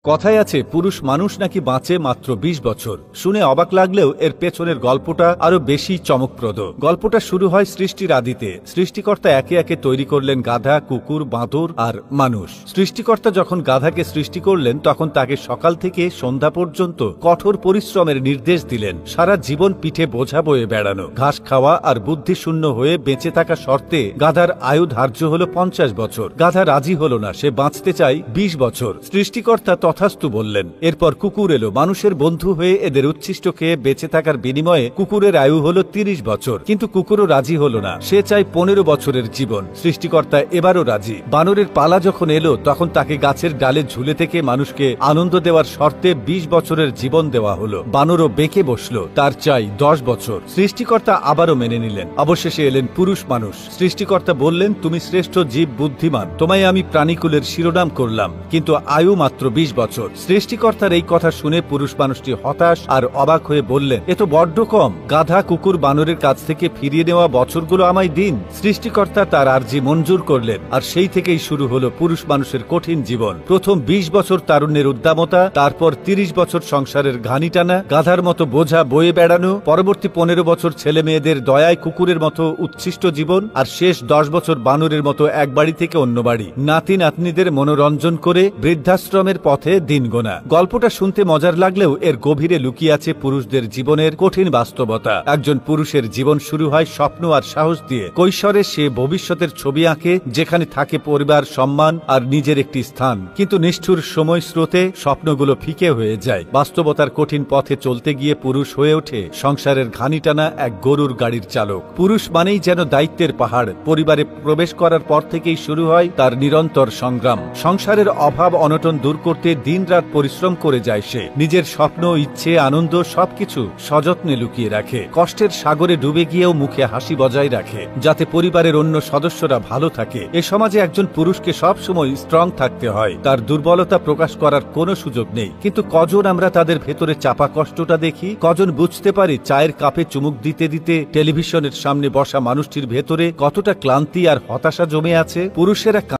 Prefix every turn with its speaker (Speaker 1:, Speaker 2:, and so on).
Speaker 1: কথায় আছে পুরুষ মানুষ নাকি বাঁচে মাত্র ২০ বছর। শুনে অবাক লাগলেও এর পেছনের গল্পটা আরো বেশি চমকপ্রদ। গল্পটা শুরু হয় সৃষ্টির আদিতে। সৃষ্টিকর্তা একে একে তৈরি করলেন গাধা, কুকুর, বাঁদর আর মানুষ। সৃষ্টিকর্তা যখন গাধাকে সৃষ্টি করলেন তখন তাকে সকাল থেকে সন্ধ্যা পর্যন্ত কঠোর পরিশ্রমের নির্দেশ দিলেন। সারা জীবন পিঠে বোঝা বয়ে বেড়ানো, ঘাস খাওয়া আর বুদ্ধিশূন্য হয়ে বেঁচে থাকা শর্তে গাধার আয়ু ধার্য হল ৫০ বছর। গাধা রাজি হল না, সে বাঁচতে চায় ২০ বছর। সৃষ্টিকর্তা তথাস্তু বললেন। এরপর কুকুর এলো, মানুষের বন্ধু হয়ে এদের উচ্ছিষ্ট খেয়ে বেঁচে থাকার বিনিময়ে কুকুরের আয়ু হল ৩০ বছর। কিন্তু কুকুরও রাজি হল না, সে চায় ১৫ বছরের জীবন। সৃষ্টিকর্তা এবারও রাজি। বানরের পালা যখন এলো তখন তাকে গাছের ডালে ঝুলে থেকে মানুষকে আনন্দ দেওয়ার শর্তে ২০ বছরের জীবন দেওয়া হলো। বানরও বেঁকে বসল, তার চাই ১০ বছর। সৃষ্টিকর্তা আবারও মেনে নিলেন। অবশেষে এলেন পুরুষ মানুষ। সৃষ্টিকর্তা বললেন, তুমি শ্রেষ্ঠ জীব, বুদ্ধিমান, তোমায় আমি প্রাণীকুলের শিরোনাম করলাম, কিন্তু আয়ু মাত্র ২০ বছর। সৃষ্টিকর্তার এই কথা শুনে পুরুষ মানুষটি হতাশ আর অবাক হয়ে বললেন, এ তো বড্ড কম। গাধা, কুকুর, বানরের কাছ থেকে ফিরিয়ে নেওয়া বছরগুলো আমায় দিন। সৃষ্টিকর্তা তার আর্জি মঞ্জুর করলেন, আর সেই থেকেই শুরু হলো পুরুষ মানুষের কঠিন জীবন। প্রথম ২০ বছর তারুণ্যের উদ্দামতা, তারপর ৩০ বছর সংসারের ঘানি টানা, গাধার মতো বোঝা বয়ে বেড়ানো, পরবর্তী ১৫ বছর ছেলে মেয়েদের দয়ায় কুকুরের মতো উচ্ছিষ্ট জীবন, আর শেষ ১০ বছর বানরের মতো এক বাড়ি থেকে অন্য বাড়ি, নাতি নাতনিদের মনোরঞ্জন করে বৃদ্ধাশ্রমের পথে দিন গোনা। গল্পটা শুনতে মজার লাগলেও এর গভীরে লুকিয়ে আছে পুরুষদের জীবনের কঠিন বাস্তবতা। একজন পুরুষের জীবন শুরু হয় স্বপ্ন আর সাহস দিয়ে। কৈশোরে সে ভবিষ্যতের ছবি আঁকে, যেখানে থাকে পরিবার, সম্মান আর নিজের একটি স্থান। কিন্তু নিষ্ঠুর সময় স্রোতে স্বপ্নগুলো ফিকে হয়ে যায়। বাস্তবতার কঠিন পথে চলতে গিয়ে পুরুষ হয়ে ওঠে সংসারের ঘানি টানা এক গরুর গাড়ির চালক। পুরুষ মানেই যেন দায়িত্বের পাহাড়। পরিবারে প্রবেশ করার পর থেকেই শুরু হয় তার নিরন্তর সংগ্রাম। সংসারের অভাব অনটন দূর করতে দিনরাত পরিশ্রম করে যায় সে। নিজের স্বপ্ন, ইচ্ছে, আনন্দ সবকিছু সযত্নে লুকিয়ে রাখে। কষ্টের সাগরে ডুবে গিয়েও মুখে হাসি বজায় রাখে, যাতে পরিবারের অন্য সদস্যরা ভালো থাকে। এ সমাজে একজন পুরুষকে সবসময় স্ট্রং থাকতে হয়। তার দুর্বলতা প্রকাশ করার কোনো সুযোগ নেই। কিন্তু কজন আমরা তাদের ভেতরে চাপা কষ্টটা দেখি? কজন বুঝতে পারি চায়ের কাপে চুমুক দিতে দিতে টেলিভিশনের সামনে বসা মানুষটির ভেতরে কতটা ক্লান্তি আর হতাশা জমে আছে? পুরুষেরা